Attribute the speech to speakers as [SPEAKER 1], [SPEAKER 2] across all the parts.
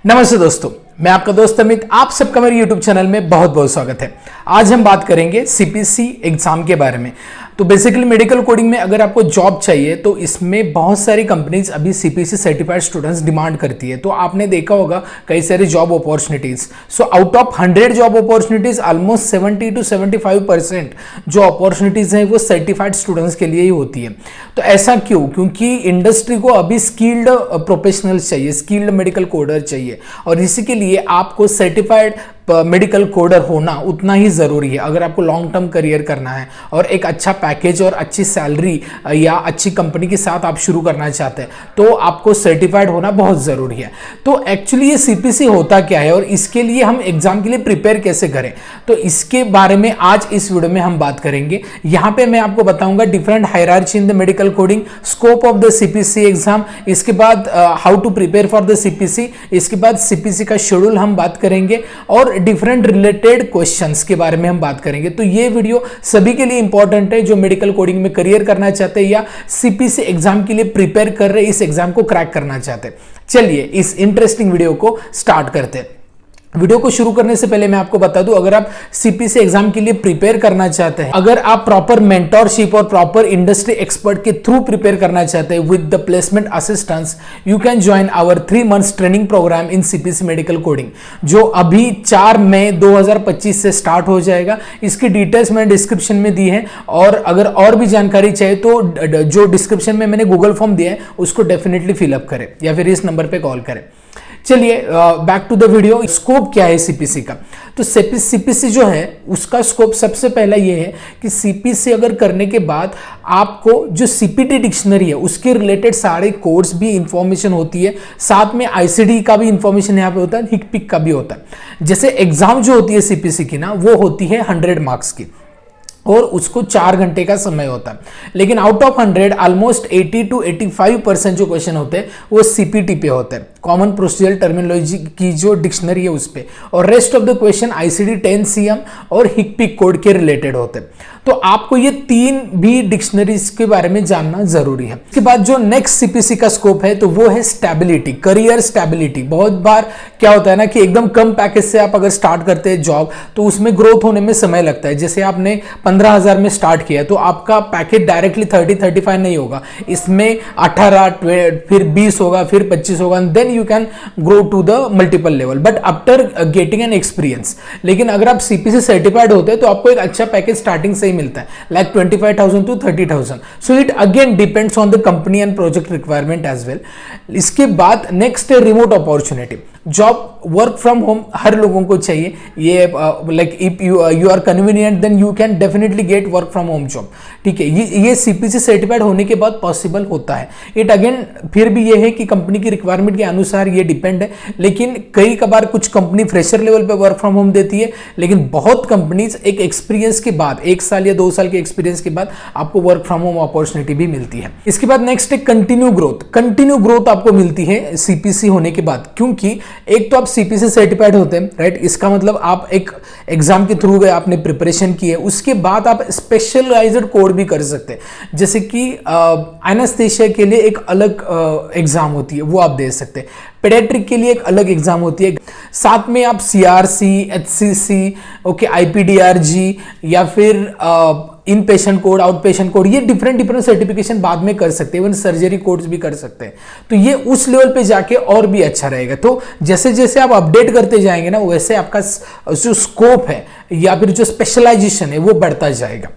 [SPEAKER 1] नमस्ते दोस्तों, मैं आपका दोस्त अमित। आप सबका मेरे YouTube चैनल में बहुत बहुत स्वागत है। आज हम बात करेंगे सीपीसी एग्जाम के बारे में। तो बेसिकली मेडिकल कोडिंग में अगर आपको जॉब चाहिए तो इसमें बहुत सारी कंपनीज अभी सीपीसी सर्टिफाइड स्टूडेंट्स डिमांड करती है। तो आपने देखा होगा कई सारी job opportunities. So out of 100 job opportunities almost 70 to 75% जो अपॉर्चुनिटीज हैं वो सर्टिफाइड स्टूडेंट्स के लिए ही होती है। तो ऐसा क्यों? क्योंकि इंडस्ट्री को अभी स्किल्ड प्रोफेशनल्स चाहिए, स्किल्ड मेडिकल कोडर चाहिए, और इसी के लिए आपको सर्टिफाइड मेडिकल कोडर होना उतना ही ज़रूरी है अगर आपको लॉन्ग टर्म करियर करना है और एक अच्छा पैकेज और अच्छी सैलरी या अच्छी कंपनी के साथ आप शुरू करना चाहते हैं तो आपको सर्टिफाइड होना बहुत ज़रूरी है। तो एक्चुअली ये सीपीसी होता क्या है और इसके लिए हम एग्जाम के लिए प्रिपेयर कैसे करें, तो इसके बारे में आज इस वीडियो में हम बात करेंगे। यहाँ पे मैं आपको बताऊंगा different hierarchy in the medical coding, scope of the CPC exam, इसके बाद how to prepare for the CPC, इसके बाद सीपीसी का शेड्यूल हम बात करेंगे और डिफरेंट रिलेटेड क्वेश्चंस के बारे में हम बात करेंगे। तो ये वीडियो सभी के लिए इंपॉर्टेंट है जो मेडिकल कोडिंग में करियर करना चाहते हैं या सीपीसी एग्जाम के लिए प्रिपेयर कर रहे, इस एग्जाम को क्रैक करना चाहते हैं। चलिए इस इंटरेस्टिंग वीडियो को स्टार्ट करते हैं। वीडियो को शुरू करने से पहले मैं आपको बता दूं, अगर आप सीपीसी एग्जाम के लिए प्रिपेयर करना चाहते हैं, अगर आप प्रॉपर मेंटरशिप और प्रॉपर इंडस्ट्री एक्सपर्ट के थ्रू प्रिपेयर करना चाहते हैं with the placement assistance, you can join our 3 months training programme in CPC medical coding, जो अभी 4 मई 2025 से स्टार्ट हो जाएगा। इसकी डिटेल्स मैंने डिस्क्रिप्शन में दी है, और अगर और भी जानकारी चाहिए तो जो डिस्क्रिप्शन में मैंने गूगल फॉर्म दिया है उसको डेफिनेटली फिलअप करें या फिर इस नंबर पर कॉल करें। चलिए back to the video. Scope क्या है सीपीसी का? तो सीपीसी जो है उसका स्कोप सबसे पहला ये है कि सीपीसी अगर करने के बाद आपको जो सीपीटी डिक्शनरी है उसके रिलेटेड सारे कोर्स भी इंफॉर्मेशन होती है, साथ में आईसीडी का भी इंफॉर्मेशन यहाँ पे होता है, हिकपिक का भी होता है। जैसे एग्जाम जो होती है सीपीसी की ना, वो होती है 100 मार्क्स की और उसको 4 घंटे का समय होता है, लेकिन आउट ऑफ 100 ऑलमोस्ट 80 to 85% जो क्वेश्चन होते हैं वो सीपीटी पे होते हैं, कॉमन प्रोसीजरल टर्मिनोलॉजी की जो डिक्शनरी है उस पे, और rest of the question ICD 10 CM और हिकपिक कोड के रिलेटेड होते हैं। तो आपको ये 3 भी डिक्शनरीज के बारे में जानना जरूरी है। इसके बाद जो नेक्स्ट सीपीसी का स्कोप है तो वो है स्टेबिलिटी, करियर स्टेबिलिटी। बहुत बार क्या होता है ना कि एकदम कम पैकेज से आप अगर स्टार्ट करते हैं जॉब तो उसमें ग्रोथ होने में समय लगता है। जैसे आपने 15,000 में स्टार्ट किया तो आपका पैकेज डायरेक्टली 30-35 नहीं होगा, इसमें 18 फिर 20 होगा, फिर 25 होगा, then you can grow to the multiple level but after getting an experience. लेकिन अगर आप सीपीसी सर्टिफाइड होते हैं तो आपको एक अच्छा पैकेज स्टार्टिंग से ही मिलता है, like 25,000 to 30,000। So it again depends on the company and project requirement as well. इसके बाद नेक्स्ट है remote opportunity. Job work from home हर लोगों को चाहिए, ये like if you are convenient then you can definitely get work from home job. ठीक है, ये सीपीसी सर्टिफाइड होने के बाद पॉसिबल होता है। इट अगेन फिर भी ये है कि कंपनी की रिक्वायरमेंट के अनुसार ये डिपेंड है, लेकिन कई कबार कुछ कंपनी फ्रेशर लेवल पे वर्क फ्रॉम होम देती है, लेकिन बहुत कंपनीज एक एक्सपीरियंस के बाद 1 साल या 2 साल के एक्सपीरियंस के बाद आपको वर्क फ्रॉम होम अपॉर्चुनिटी भी मिलती है। इसके बाद नेक्स्ट है कंटिन्यू ग्रोथ। कंटिन्यू ग्रोथ आपको मिलती है सीपीसी होने के बाद, क्योंकि एक तो आप सीपीसी सर्टिफाइड होते हैं, राइट? इसका मतलब आप एक एग्जाम के थ्रू गए, आपने प्रिपरेशन की है, उसके बाद आप स्पेशलाइज्ड कोड भी कर सकते हैं। जैसे कि एनेस्थेशिया के लिए एक अलग एग्जाम होती है, वो आप दे सकते हैं। पेडियाट्रिक के लिए एक अलग एग्जाम होती है, साथ में आप सीआरसी, एचसीसी, ओके, आईपीडीआरजी या फिर in patient code, out patient code, ये डिफरेंट सर्टिफिकेशन बाद में कर सकते हैं, इवन सर्जरी कोड्स भी कर सकते हैं। तो ये उस लेवल पे जाके और भी अच्छा रहेगा। तो जैसे जैसे आप अपडेट करते जाएंगे ना, वैसे आपका जो स्कोप है या फिर जो स्पेशलाइजेशन है वो बढ़ता जाएगा।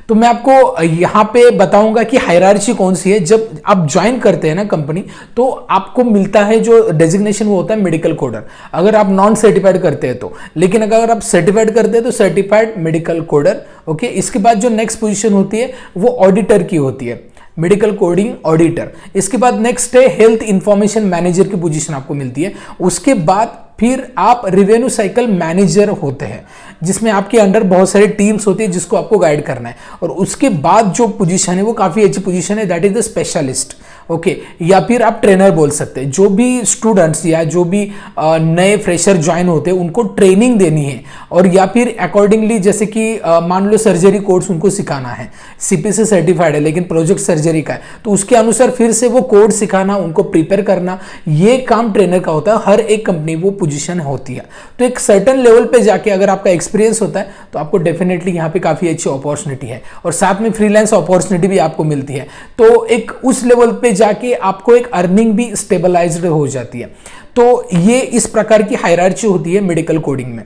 [SPEAKER 1] तो मैं आपको यहाँ पे बताऊंगा कि हायरार्ची कौन सी है। जब आप ज्वाइन करते हैं ना कंपनी, तो आपको मिलता है जो डेजिग्नेशन, वो होता है मेडिकल कोडर, अगर आप नॉन सर्टिफाइड करते हैं तो। लेकिन अगर आप सर्टिफाइड करते हैं तो सर्टिफाइड मेडिकल कोडर, ओके। इसके बाद जो नेक्स्ट पोजीशन होती है वो ऑडिटर की होती है, मेडिकल कोडिंग ऑडिटर। इसके बाद नेक्स्ट है हेल्थ इंफॉर्मेशन मैनेजर की पोजीशन आपको मिलती है। उसके बाद फिर आप रेवेन्यू साइकिल मैनेजर होते हैं, जिसमें आपके अंडर बहुत सारे टीम्स होती है जिसको आपको गाइड करना है। और उसके बाद जो पोजीशन है वो काफ़ी अच्छी पोजीशन है, that is the specialist, okay, या फिर आप ट्रेनर बोल सकते हैं। जो भी स्टूडेंट्स या जो भी नए फ्रेशर ज्वाइन होते हैं उनको ट्रेनिंग देनी है, और या फिर अकॉर्डिंगली जैसे कि मान लो सर्जरी कोर्स उनको सिखाना है, सीपीसी सर्टिफाइड है लेकिन प्रोजेक्ट सर्जरी का है, तो उसके अनुसार फिर से वो कोड सिखाना, उनको प्रिपेयर करना, ये काम ट्रेनर का होता है। हर एक कंपनी वो पोजीशन होती है। तो एक सर्टेन लेवल पे जाके अगर आपका एक्सपीरियंस होता है तो आपको डेफिनेटली यहाँ पे काफ़ी अच्छी अपॉर्चुनिटी है, और साथ में फ्रीलांस अपॉर्चुनिटी भी आपको मिलती है। तो एक उस लेवल पे जाके आपको एक अर्निंग भी स्टेबलाइज्ड हो जाती है। तो ये इस प्रकार की हायरार्ची होती है मेडिकल कोडिंग में।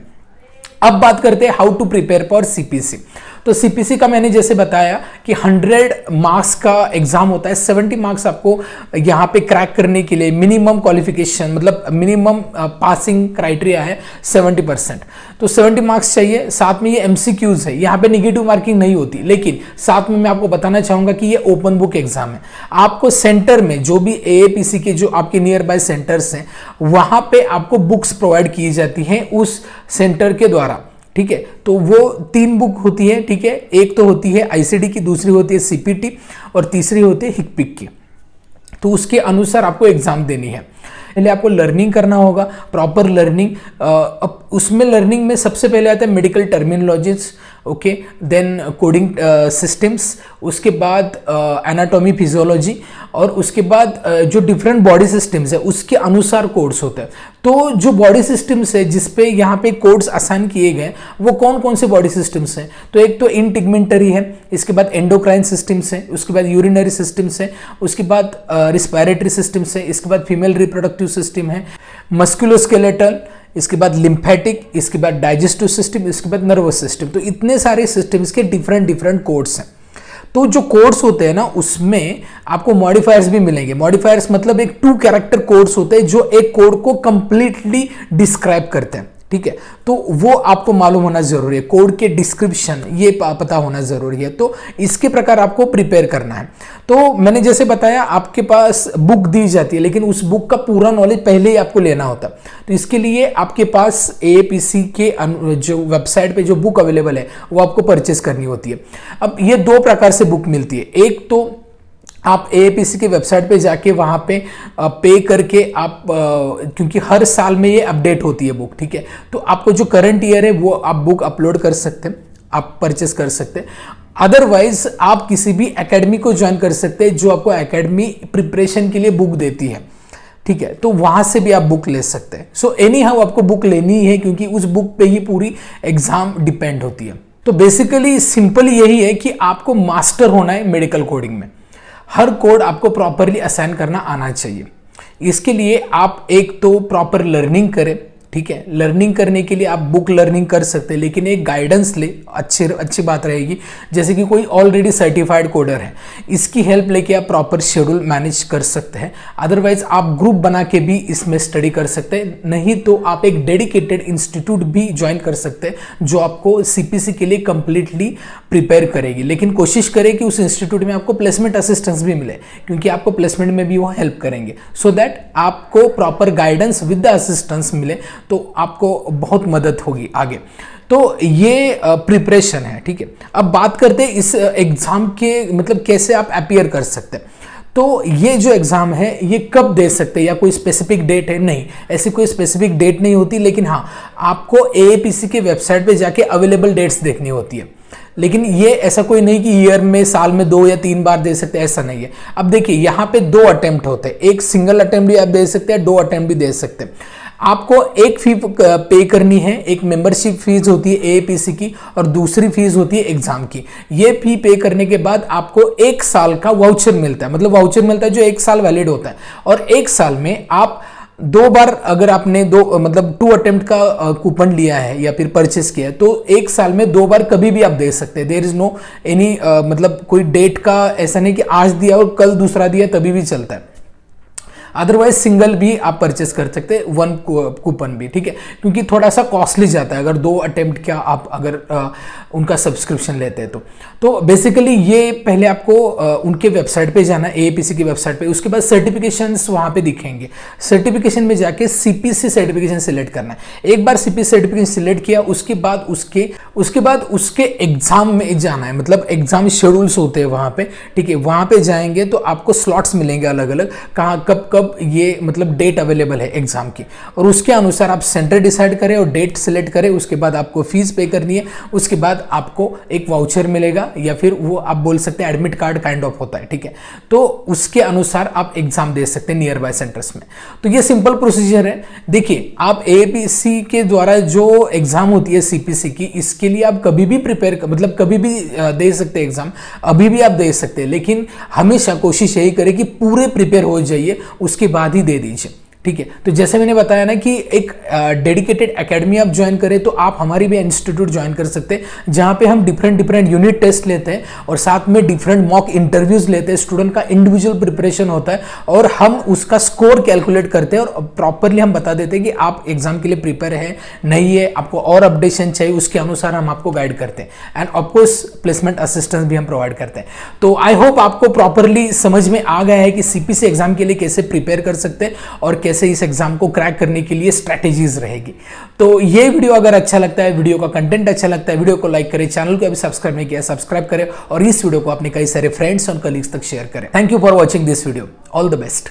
[SPEAKER 1] अब बात करते हैं how to prepare for CPC. तो सीपीसी का मैंने जैसे बताया कि 100 मार्क्स का एग्जाम होता है। 70 मार्क्स आपको यहाँ पे क्रैक करने के लिए मिनिमम क्वालिफिकेशन, मतलब मिनिमम पासिंग क्राइटेरिया है 70%। तो 70 मार्क्स चाहिए। साथ में ये एमसीक्यूज है, यहाँ पे निगेटिव मार्किंग नहीं होती, लेकिन साथ में मैं आपको बताना चाहूंगा कि ये ओपन बुक एग्जाम है। आपको सेंटर में जो भी एएपीसी के जो आपके नियर बाय सेंटर्स हैं वहां पे आपको बुक्स प्रोवाइड की जाती हैं उस सेंटर के द्वारा, ठीक है। तो वो 3 बुक होती है, ठीक है। एक तो होती है आईसीडी की, दूसरी होती है सीपीटी, और तीसरी होती है हिकपिक की। तो उसके अनुसार आपको एग्जाम देनी है। पहले आपको लर्निंग करना होगा, प्रॉपर लर्निंग। अब उसमें लर्निंग में सबसे पहले आता है medical terminologies, okay, then coding systems, उसके बाद एनाटॉमी फिजियोलॉजी, और उसके बाद जो डिफरेंट बॉडी सिस्टम्स है उसके अनुसार कोड्स होते हैं। तो जो बॉडी सिस्टम्स है जिस पे यहाँ पे कोड्स असाइन किए गए वो कौन कौन से बॉडी सिस्टम्स हैं? तो एक तो इनटिगमेंटरी है, इसके बाद एंडोक्राइन सिस्टम्स है, उसके बाद यूरिनरी सिस्टम्स है, उसके बाद रिस्पायरेटरी सिस्टम्स है, इसके बाद फीमेल रिप्रोडक्टिव सिस्टम है, मस्कुलोस्केलेटल, इसके बाद लिम्फेटिक, इसके बाद डाइजेस्टिव सिस्टम, इसके बाद नर्वस सिस्टम। तो इतने सारे सिस्टम्स के डिफरेंट कोड्स हैं। तो जो कोड्स होते हैं ना उसमें आपको मॉडिफायर्स भी मिलेंगे। मॉडिफायर्स मतलब एक 2 कैरेक्टर कोड्स होते हैं जो एक कोड को कंप्लीटली डिस्क्राइब करते हैं, ठीक है। तो वो आपको मालूम होना जरूरी है, कोड के डिस्क्रिप्शन ये पता होना जरूरी है। तो इसके प्रकार आपको प्रिपेयर करना है। तो मैंने जैसे बताया आपके पास बुक दी जाती है, लेकिन उस बुक का पूरा नॉलेज पहले ही आपको लेना होता है। तो इसके लिए आपके पास एएपीसी के जो वेबसाइट पे जो बुक अवेलेबल है वो आपको परचेस करनी होती है। अब ये 2 प्रकार से बुक मिलती है। एक तो आप एएपीसी के वेबसाइट पे जाके वहाँ पे पे करके आप क्योंकि हर साल में ये अपडेट होती है बुक, ठीक है। तो आपको जो करंट ईयर है वो आप बुक अपलोड कर सकते हैं, आप परचेस कर सकते हैं। अदरवाइज आप किसी भी एकेडमी को ज्वाइन कर सकते हैं जो आपको एकेडमी प्रिपरेशन के लिए बुक देती है, ठीक है। तो वहाँ से भी आप बुक ले सकते हैं। सो एनी हाउ आपको बुक लेनी है क्योंकि उस बुक पे ही पूरी एग्जाम डिपेंड होती है। तो बेसिकली सिंपल यही है कि आपको मास्टर होना है मेडिकल कोडिंग में। हर कोड आपको प्रॉपरली असाइन करना आना चाहिए। इसके लिए आप एक तो प्रॉपर लर्निंग करें, ठीक है। लर्निंग करने के लिए आप बुक लर्निंग कर सकते हैं, लेकिन एक गाइडेंस ले, अच्छी बात रहेगी। जैसे कि कोई ऑलरेडी सर्टिफाइड कोडर है, इसकी हेल्प लेके आप प्रॉपर शेड्यूल मैनेज कर सकते हैं। अदरवाइज आप ग्रुप बना के भी इसमें स्टडी कर सकते हैं, नहीं तो आप एक डेडिकेटेड इंस्टीट्यूट भी ज्वाइन कर सकते हैं जो आपको सीपीसी के लिए कंप्लीटली प्रिपेयर करेगी। लेकिन कोशिश करें कि उस इंस्टीट्यूट में आपको प्लेसमेंट असिस्टेंस भी मिले, क्योंकि आपको प्लेसमेंट में भी वो हेल्प करेंगे, सो दैट आपको proper guidance with the assistance मिले, तो आपको बहुत मदद होगी आगे। तो ये प्रिपरेशन है, ठीक है। अब बात करते हैं इस एग्जाम के मतलब कैसे आप अपीयर कर सकते हैं। तो ये जो एग्जाम है ये कब दे सकते हैं या कोई स्पेसिफिक डेट है? नहीं, ऐसी कोई स्पेसिफिक डेट नहीं होती, लेकिन हाँ आपको एएपीसी के वेबसाइट पे जाके अवेलेबल डेट्स देखनी होती है। लेकिन ये ऐसा कोई नहीं कि ईयर में, साल में 2 या 3 बार दे सकते हैं, ऐसा नहीं है। अब देखिए यहाँ पे 2 अटेम्प्ट होते हैं, एक सिंगल अटेम्प्ट भी आप दे सकते हैं, 2 अटेम्प्ट भी दे सकते हैं। आपको एक फी पे करनी है, एक मेंबरशिप फीस होती है एएपीसी की और दूसरी फीस होती है एग्जाम की। ये फी पे करने के बाद आपको 1 साल का वाउचर मिलता है, मतलब वाउचर मिलता है जो 1 साल वैलिड होता है। और 1 साल में आप 2 बार अगर आपने 2 अटेम्प्ट का कूपन लिया है या फिर परचेस किया है, तो 1 साल में 2 बार कभी भी आप दे सकते हैं। देयर इज नो एनी मतलब कोई डेट का ऐसा नहीं कि आज दिया और कल दूसरा दिया तभी भी चलता है। अदरवाइज सिंगल भी आप परचेस कर सकते हैं, वन कूपन भी, ठीक है, क्योंकि थोड़ा सा कॉस्टली जाता है अगर 2 अटेम्प्ट क्या आप अगर उनका सब्सक्रिप्शन लेते हैं तो बेसिकली ये पहले आपको उनके वेबसाइट पे जाना है, एएपीसी की वेबसाइट पे, उसके बाद सर्टिफिकेशंस वहाँ पे दिखेंगे। सर्टिफिकेशन में जाके सीपीसी सर्टिफिकेशन सिलेक्ट करना है। एक बार सीपीसी सर्टिफिकेशन सिलेक्ट किया उसके बाद उसके एग्जाम में जाना है, मतलब एग्जाम शेड्यूल्स होते हैं वहाँ पे, ठीक है, वहाँ पे जाएंगे तो आपको स्लॉट्स मिलेंगे अलग अलग, कहाँ कब कब ये मतलब डेट अवेलेबल है एग्जाम की, और उसके अनुसार आप सेंटर डिसाइड करें और डेट सिलेक्ट करें। उसके बाद आपको फीस पे करनी है, उसके बाद आपको एक वाउचर मिलेगा या फिर वो आप बोल सकते हैं एडमिट कार्ड काइंड ऑफ होता है, ठीक है, तो उसके अनुसार आप एग्जाम दे सकते हैं नियर बाय सेंटर्स में। तो ये सिंपल प्रोसीजर है। देखिए आप एपीसी के द्वारा जो एग्जाम होती है सीपीसी की, इसके लिए आप कभी भी प्रिपेयर मतलब कभी भी दे सकते हैं एग्जाम, अभी भी आप दे सकते हैं, लेकिन हमेशा कोशिश यही करें कि पूरे प्रिपेयर हो जाइए, उसके बाद ही दे दीजिए, ठीक है। तो जैसे मैंने बताया ना कि एक डेडिकेटेड एकेडमी आप ज्वाइन करें तो आप हमारी भी इंस्टीट्यूट ज्वाइन कर सकते हैं, जहां पे हम डिफरेंट यूनिट टेस्ट लेते हैं और साथ में डिफरेंट मॉक इंटरव्यूज लेते हैं। स्टूडेंट का इंडिविजुअल प्रिपरेशन होता है और हम उसका स्कोर कैलकुलेट करते हैं और प्रॉपरली हम बता देते हैं कि आप एग्जाम के लिए प्रिपेयर है नहीं है, आपको और अपडेशन चाहिए, उसके अनुसार हम आपको गाइड करते हैं। एंड ऑफकोर्स प्लेसमेंट असिस्टेंस भी हम प्रोवाइड करते हैं। तो आई होप आपको प्रॉपरली समझ में आ गया है कि सीपीसी एग्जाम के लिए कैसे प्रिपेयर कर सकते हैं और कैसे इस एग्जाम को क्रैक करने के लिए स्ट्रैटेजीज रहेगी। तो ये वीडियो अगर अच्छा लगता है, वीडियो का कंटेंट अच्छा लगता है, वीडियो को लाइक करें, चैनल को अभी सब्सक्राइब नहीं किया सब्सक्राइब करें और इस वीडियो को अपने कई सारे फ्रेंड्स और कलीग्स तक शेयर करें। Thank you for watching this video. All the best.